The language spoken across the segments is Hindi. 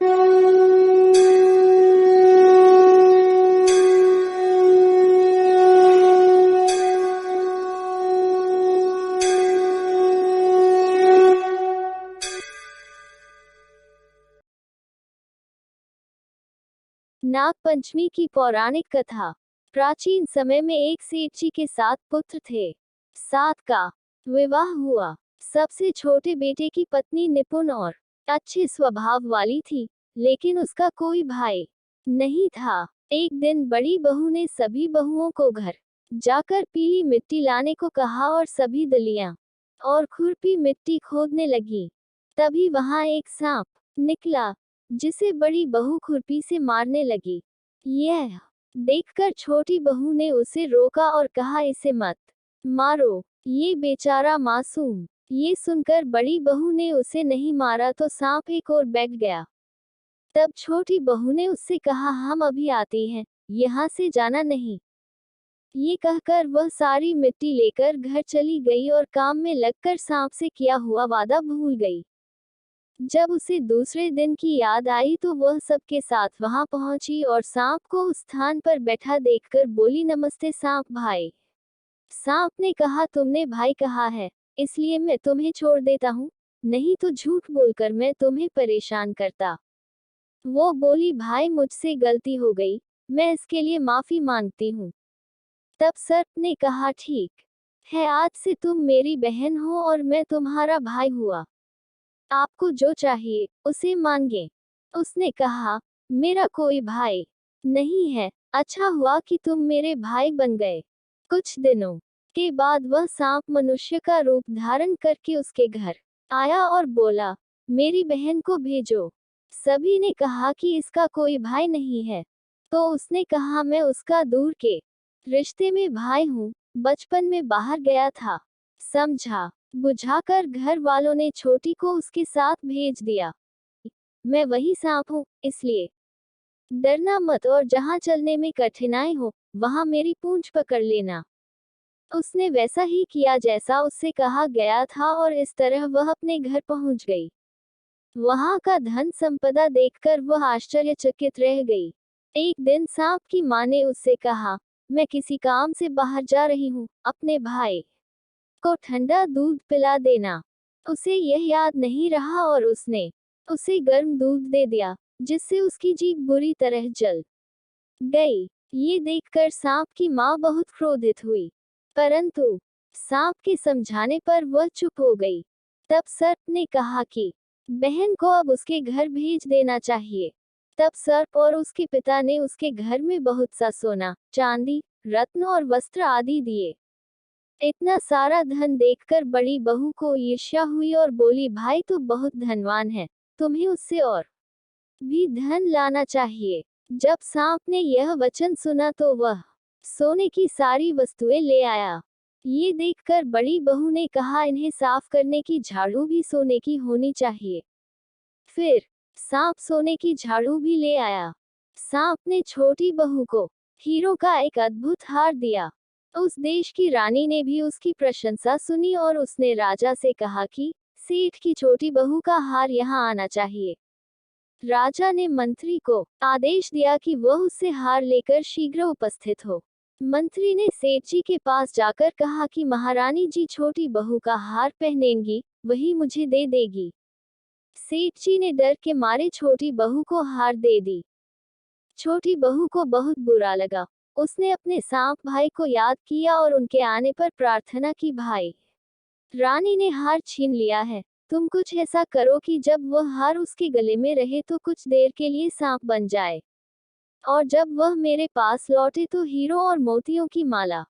नाग पंचमी की पौराणिक कथा। प्राचीन समय में एक सेठ जी के 7 पुत्र थे। 7 का विवाह हुआ। सबसे छोटे बेटे की पत्नी निपुण और अच्छे स्वभाव वाली थी, लेकिन उसका कोई भाई नहीं था। एक दिन बड़ी बहू ने सभी बहुओं को घर जाकर पीली मिट्टी लाने को कहा और सभी दलियां और खुरपी मिट्टी खोदने लगी। तभी वहां एक सांप निकला, जिसे बड़ी बहू खुरपी से मारने लगी। यह देखकर छोटी बहू ने उसे रोका और कहा, इसे मत मारो, ये बेचारा मासूम। ये सुनकर बड़ी बहू ने उसे नहीं मारा तो सांप एक और बैठ गया। तब छोटी बहू ने उससे कहा, हम अभी आते हैं, यहाँ से जाना नहीं। ये कहकर वह सारी मिट्टी लेकर घर चली गई और काम में लगकर सांप से किया हुआ वादा भूल गई। जब उसे दूसरे दिन की याद आई तो वह सबके साथ वहां पहुंची और सांप को उस स्थान पर बैठा देखकर बोली, नमस्ते सांप भाई। सांप ने कहा, तुमने भाई कहा है, इसलिए मैं तुम्हें छोड़ देता हूँ, नहीं तो झूठ बोलकर मैं तुम्हें परेशान करता। वो बोली, भाई मुझसे गलती हो गई, मैं इसके लिए माफी मांगती हूँ। तब सर्प ने कहा, ठीक है, आज से तुम मेरी बहन हो और मैं तुम्हारा भाई हुआ। आपको जो चाहिए उसे मांगे। उसने कहा, मेरा कोई भाई नहीं है, अच्छा हुआ कि तुम मेरे भाई बन गए। कुछ दिनों के बाद वह सांप मनुष्य का रूप धारण करके उसके घर आया और बोला, मेरी बहन को भेजो। सभी ने कहा कि इसका कोई भाई नहीं है, तो उसने कहा, मैं उसका दूर के रिश्ते में भाई हूँ, बचपन में बाहर गया था। समझा बुझाकर घर वालों ने छोटी को उसके साथ भेज दिया। मैं वही सांप हूँ, इसलिए डरना मत और जहाँ चलने में कठिनाई हो वहां मेरी पूंछ पकड़ लेना। उसने वैसा ही किया जैसा उससे कहा गया था और इस तरह वह अपने घर पहुंच गई। वहां का धन संपदा देखकर वह आश्चर्यचकित रह गई। एक दिन सांप की मां ने उससे कहा, मैं किसी काम से बाहर जा रही हूँ, अपने भाई को ठंडा दूध पिला देना। उसे यह याद नहीं रहा और उसने उसे गर्म दूध दे दिया, जिससे उसकी जीभ बुरी तरह जल गई। ये देखकर सांप की मां बहुत क्रोधित हुई, परंतु सांप के समझाने पर वह चुप हो गई। तब सर्प ने कहा कि बहन को अब उसके घर भेज देना चाहिए। तब सर्प और उसके पिता ने उसके घर में बहुत सा सोना, चांदी, रत्न और वस्त्र आदि दिए। इतना सारा धन देखकर बड़ी बहू को ईर्ष्या हुई और बोली, भाई तो बहुत धनवान है, तुम्हें उससे और भी धन लाना चाहिए। जब सांप ने यह वचन सुना तो वह सोने की सारी वस्तुएं ले आया। ये देखकर बड़ी बहू ने कहा, इन्हें साफ करने की झाड़ू भी सोने की होनी चाहिए। फिर सांप सोने की झाड़ू भी ले आया। सांप ने छोटी बहू को हीरो का एक अद्भुत हार दिया। उस देश की रानी ने भी उसकी प्रशंसा सुनी और उसने राजा से कहा कि सेठ की छोटी बहू का हार यहाँ आना चाहिए। राजा ने मंत्री को आदेश दिया कि वह उससे हार लेकर शीघ्र उपस्थित हो। मंत्री ने सेठ जी के पास जाकर कहा कि महारानी जी छोटी बहू का हार पहनेंगी, वही मुझे दे देगी। सेठ जी ने डर के मारे छोटी बहू को हार दे दी। छोटी बहू को बहुत बुरा लगा। उसने अपने सांप भाई को याद किया और उनके आने पर प्रार्थना की, भाई रानी ने हार छीन लिया है, तुम कुछ ऐसा करो कि जब वह हार उसके गले में रहे तो कुछ देर के लिए सांप बन जाए, और जब वह मेरे पास लौटे तो हीरो और मोतियों की माला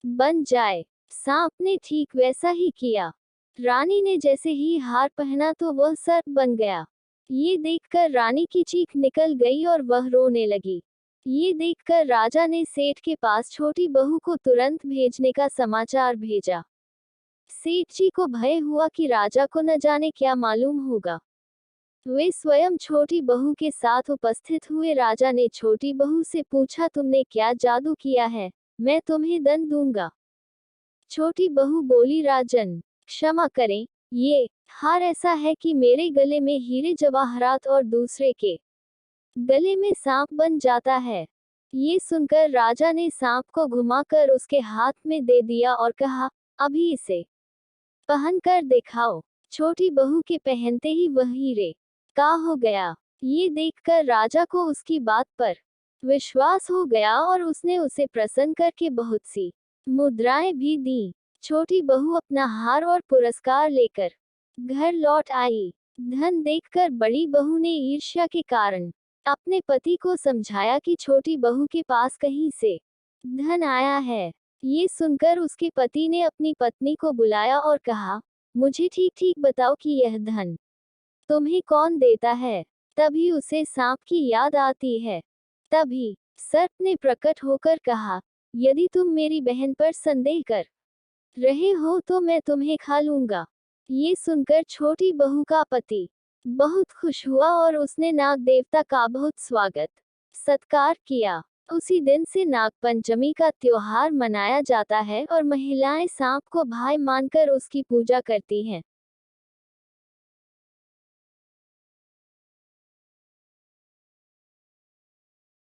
बन जाए। सांप ने ठीक वैसा ही किया। रानी ने जैसे ही हार पहना तो वह सर्प बन गया। ये देखकर रानी की चीख निकल गई और वह रोने लगी। ये देखकर राजा ने सेठ के पास छोटी बहू को तुरंत भेजने का समाचार भेजा। सेठ जी को भय हुआ कि राजा को न जाने क्या मालूम होगा। वे स्वयं छोटी बहू के साथ उपस्थित हुए। राजा ने छोटी बहू से पूछा, तुमने क्या जादू किया है, मैं तुम्हें दंड दूंगा। छोटी बहू बोली, राजन क्षमा करें, ये हार ऐसा है कि मेरे गले में हीरे जवाहरात और दूसरे के गले में सांप बन जाता है। ये सुनकर राजा ने सांप को घुमाकर उसके हाथ में दे दिया और कहा, अभी इसे पहन कर दिखाओ। छोटी बहू के पहनते ही वह हीरे का हो गया। ये देखकर राजा को उसकी बात पर विश्वास हो गया और उसने उसे प्रसन्न करके बहुत सी मुद्राएं भी दी। छोटी बहू अपना हार और पुरस्कार लेकर घर लौट आई। धन देखकर बड़ी बहू ने ईर्ष्या के कारण अपने पति को समझाया कि छोटी बहू के पास कहीं से धन आया है। ये सुनकर उसके पति ने अपनी पत्नी को बुलाया और कहा, मुझे ठीक ठीक बताओ कि यह धन तुम्हें कौन देता है। तभी उसे सांप की याद आती है। तभी सर्प ने प्रकट होकर कहा, यदि तुम मेरी बहन पर संदेह कर रहे हो तो मैं तुम्हें खा लूंगा। ये सुनकर छोटी बहू का पति बहुत खुश हुआ और उसने नाग देवता का बहुत स्वागत सत्कार किया। उसी दिन से नाग पंचमी का त्योहार मनाया जाता है और महिलाएं सांप को भाई मानकर उसकी पूजा करती हैं।